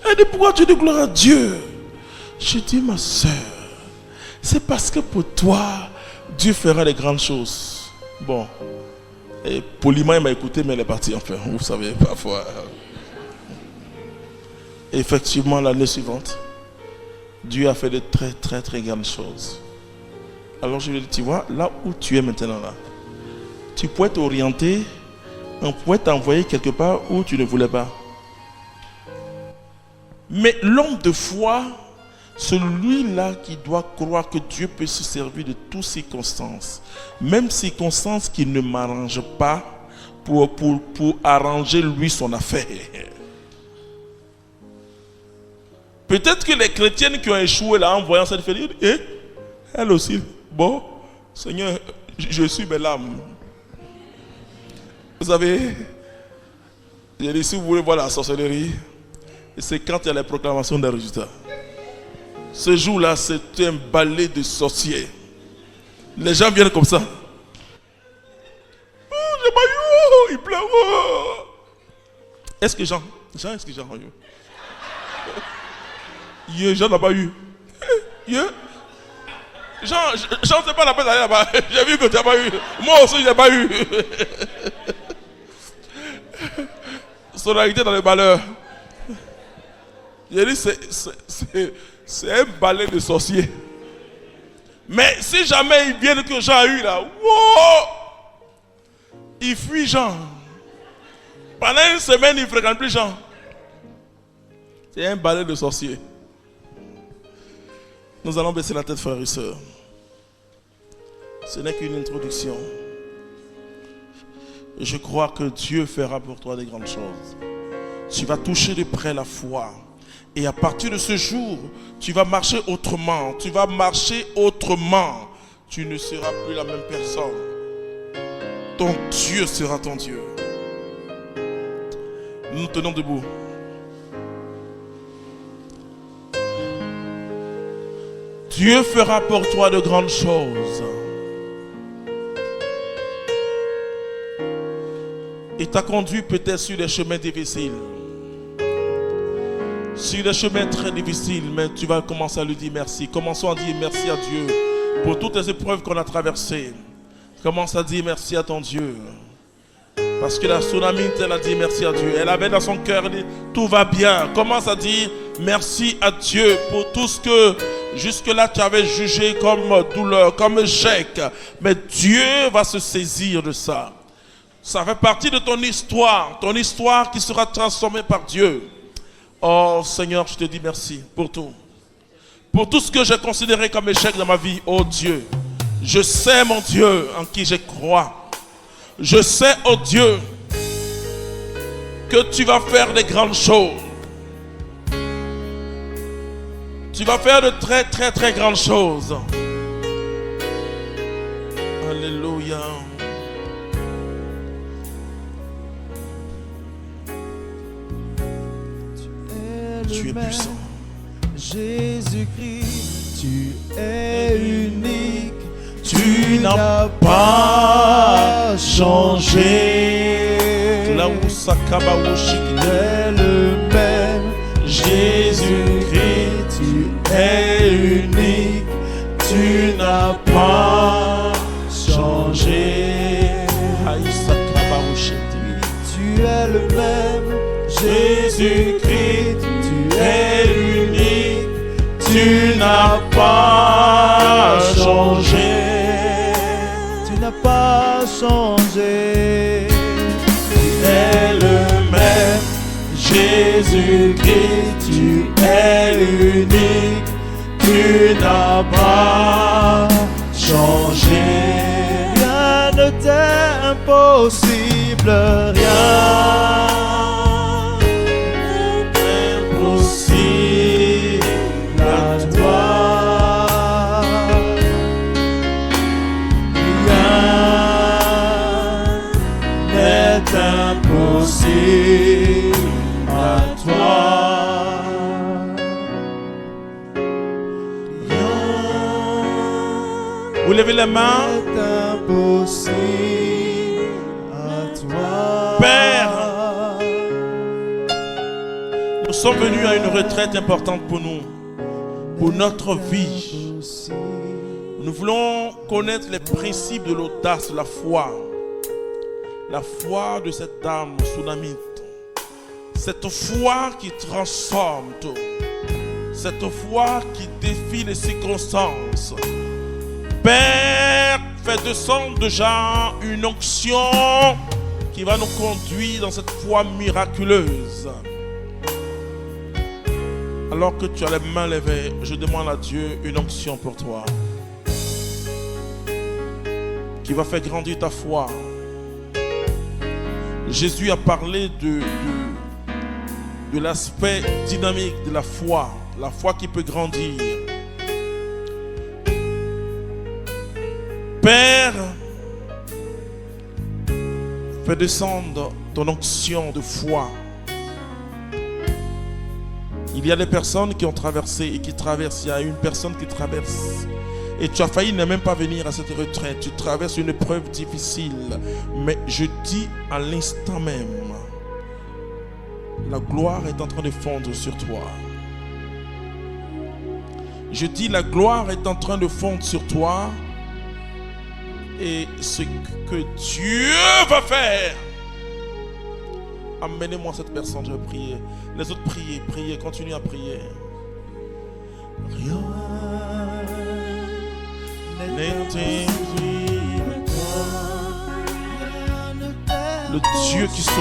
Elle dit, pourquoi tu dis gloire à Dieu? Je dis, ma soeur, c'est parce que pour toi, Dieu fera des grandes choses. Bon, et poliment, il m'a écouté, mais elle est partie enfin. Vous savez, parfois. Effectivement, l'année suivante, Dieu a fait de très, très, très grandes choses. Alors je lui ai dit, tu vois, là où tu es maintenant, là, tu pourrais t'orienter, on pourrait t'envoyer quelque part où tu ne voulais pas. Mais l'homme de foi, celui-là qui doit croire que Dieu peut se servir de toutes circonstances, même circonstances qui ne m'arrangent pas, pour arranger lui son affaire. Peut-être que les chrétiennes qui ont échoué là en voyant cette fille, elle aussi, bon, Seigneur, je suis belle âme. Vous savez, j'ai dit, si vous voulez voir la sorcellerie, c'est quand il y a la proclamation des résultats. Ce jour-là, c'est un ballet de sorciers. Les gens viennent comme ça. Oh, j'ai pas eu, oh, il pleure. Oh. Est-ce que Jean est-ce que Jean a eu? Jean n'a pas eu. Jean, c'est pas la peine d'aller là-bas. J'ai vu que tu n'as pas eu. Moi aussi, je n'ai pas eu. Solidarité dans le malheur. J'ai dit, c'est un balai de sorciers. Mais si jamais ils viennent que Jean a eu là, wow, il fuit Jean. Pendant une semaine, il ne fréquente plus Jean. C'est un balai de sorciers. Nous allons baisser la tête, frères et sœurs. Ce n'est qu'une introduction. Je crois que Dieu fera pour toi des grandes choses. Tu vas toucher de près la foi. Et à partir de ce jour, tu vas marcher autrement. Tu vas marcher autrement. Tu ne seras plus la même personne. Ton Dieu sera ton Dieu. Nous nous tenons debout. Dieu fera pour toi de grandes choses. Il t'a conduit peut-être sur des chemins difficiles. Sur des chemins très difficiles, mais tu vas commencer à lui dire merci. Commençons à dire merci à Dieu pour toutes les épreuves qu'on a traversées. Commence à dire merci à ton Dieu. Parce que la Sunamite, elle a dit merci à Dieu. Elle avait dans son cœur, elle dit, tout va bien. Commence à dire merci à Dieu pour tout ce que jusque-là tu avais jugé comme douleur, comme échec. Mais Dieu va se saisir de ça. Ça fait partie de ton histoire qui sera transformée par Dieu. Oh Seigneur, je te dis merci pour tout. Pour tout ce que j'ai considéré comme échec dans ma vie, oh Dieu. Je sais, mon Dieu, en qui je crois. Je sais, oh Dieu, que tu vas faire des grandes choses. Tu vas faire de très, très, très grandes choses. Alléluia. Tu es puissant. Jésus-Christ, tu es unique. Tu n'as pas changé. Là où ça Tu es le même. Jésus-Christ, tu es unique. Tu n'as pas changé. Tu es le même. Jésus-Christ, tu es unique. Tu n'as pas changé. Tu n'as pas changé. Tu es le même. Jésus-Christ, tu es unique. Tu n'as pas changé. Rien ne t'est impossible. Rien. Impossible à toi. Vous levez les mains. C'est impossible à toi. Père, nous sommes venus à une retraite importante pour nous, pour notre vie. Nous voulons connaître les principes de l'audace, la foi. La foi de cette dame Sunamite. Cette foi qui transforme tout. Cette foi qui défie les circonstances. Père, fais descendre déjà une onction qui va nous conduire dans cette foi miraculeuse. Alors que tu as les mains levées, je demande à Dieu une onction pour toi. Qui va faire grandir ta foi. Jésus a parlé de l'aspect dynamique de la foi qui peut grandir. Père, fais descendre ton onction de foi. Il y a des personnes qui ont traversé et qui traversent. Il y a une personne qui traverse. Et tu as failli ne même pas venir à cette retraite. Tu traverses une épreuve difficile. Mais je dis à l'instant même, la gloire est en train de fondre sur toi. Je dis, la gloire est en train de fondre sur toi. Et ce que Dieu va faire. Amenez-moi cette personne, je vais prier. Les autres, priez, continuez à prier. Rien n'était le Dieu qui sauve.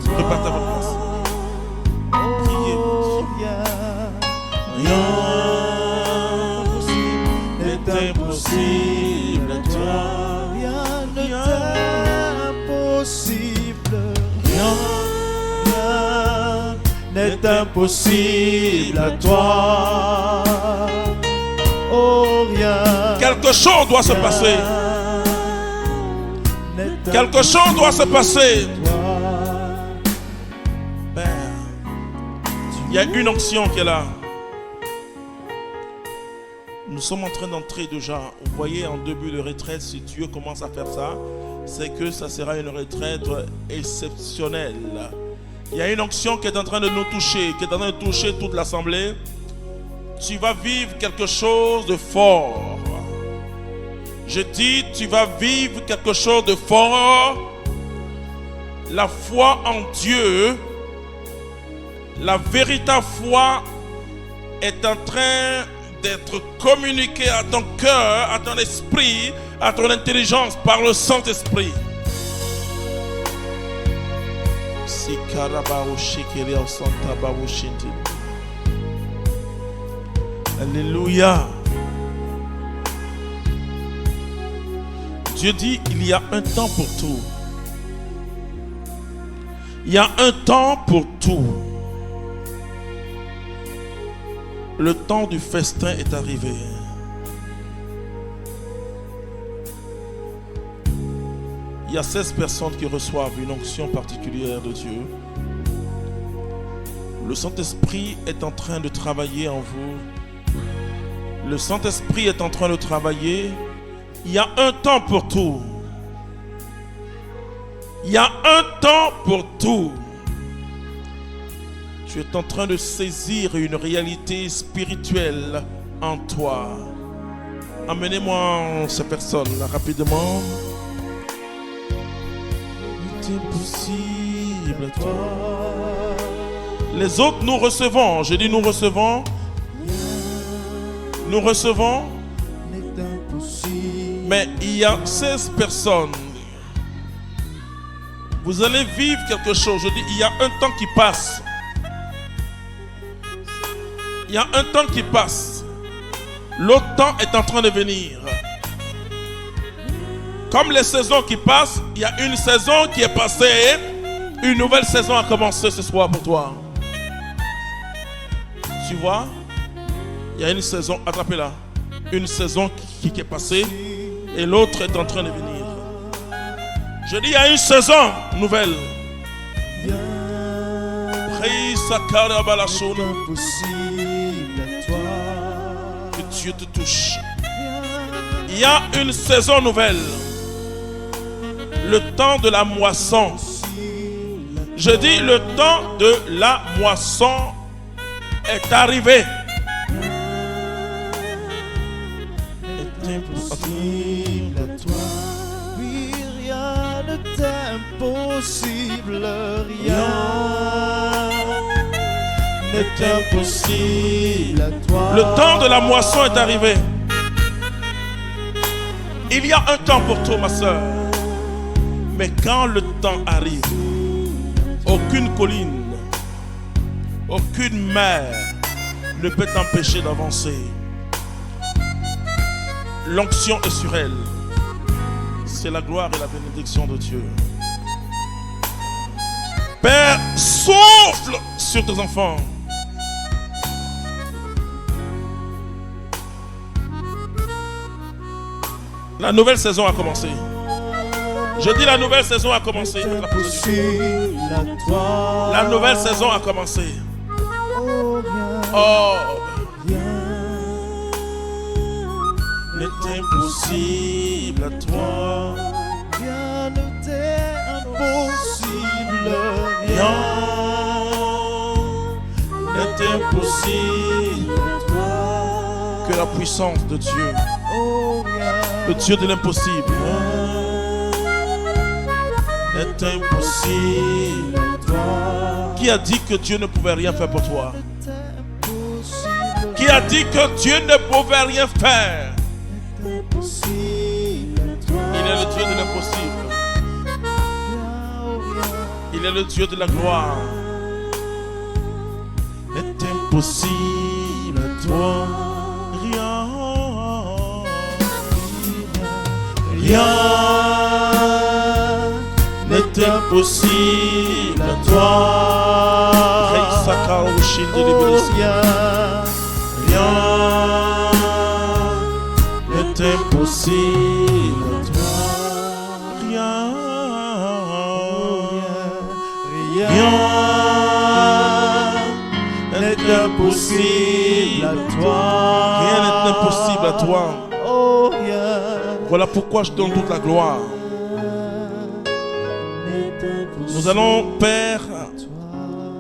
Prépare ta place. Priez. Rien n'est impossible à toi. Rien n'est impossible. Rien n'est impossible à toi. Oh, rien. Quelque chose doit se passer. Quelque chose doit se passer. Père, il y a une onction qui est là. Nous sommes en train d'entrer déjà. Vous voyez, en début de retraite, si Dieu commence à faire ça, c'est que ça sera une retraite exceptionnelle. Il y a une onction qui est en train de nous toucher, qui est en train de toucher toute l'assemblée. Tu vas vivre quelque chose de fort. Je dis, tu vas vivre quelque chose de fort. La foi en Dieu, la véritable foi est en train d'être communiquée à ton cœur, à ton esprit, à ton intelligence par le Saint-Esprit. Alléluia. Dieu dit, il y a un temps pour tout. Il y a un temps pour tout. Le temps du festin est arrivé. Il y a 16 personnes qui reçoivent une onction particulière de Dieu. Le Saint-Esprit est en train de travailler en vous. Le Saint-Esprit est en train de travailler. Il y a un temps pour tout. Il y a un temps pour tout. Tu es en train de saisir une réalité spirituelle en toi. Emmenez-moi ces personnes-là rapidement. C'est impossible à toi. Les autres, nous recevons. Je dis nous recevons. Nous recevons. Mais il y a 16 personnes. Vous allez vivre quelque chose. Je dis, il y a un temps qui passe. Il y a un temps qui passe. L'autre temps est en train de venir. Comme les saisons qui passent, il y a une saison qui est passée. Une nouvelle saison a commencé ce soir pour toi. Tu vois? Il y a une saison, attrapez-la. Une saison qui est passée et l'autre est en train de venir. Je dis, il y a une saison nouvelle. Que Dieu te touche. Il y a une saison nouvelle. Le temps de la moisson. Je dis, le temps de la moisson est arrivé. Impossible à toi. Oui, rien n'est impossible. Rien n'est impossible à toi. Le temps de la moisson est arrivé. Il y a un temps pour toi, ma soeur. Mais quand le temps arrive, aucune colline, aucune mer ne peut t'empêcher d'avancer. L'onction est sur elle. C'est la gloire et la bénédiction de Dieu. Père, souffle sur tes enfants. La nouvelle saison a commencé. Je dis la nouvelle saison a commencé. La nouvelle saison a commencé. Oh, n'est impossible à toi. Rien n'est impossible. Rien n'est impossible à toi. Que la puissance de Dieu, le Dieu de l'impossible, n'est impossible à toi. Qui a dit que Dieu ne pouvait rien faire pour toi? Qui a dit que Dieu ne pouvait rien faire? Il est le Dieu de l'impossible. Il est le Dieu de la gloire. Est impossible à toi. Rien. Rien n'est impossible à toi. Rien n'est impossible à toi. Rien. Rien n'est impossible à toi. Rien n'est impossible à toi. Voilà pourquoi je donne toute la gloire. Nous allons, Père,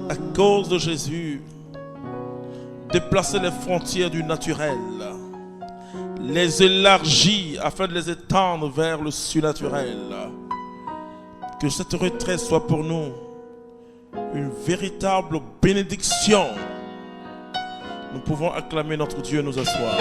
à cause de Jésus, déplacer les frontières du naturel, les élargir afin de les étendre vers le surnaturel. Que cette retraite soit pour nous une véritable bénédiction. Nous pouvons acclamer notre Dieu et nous asseoir.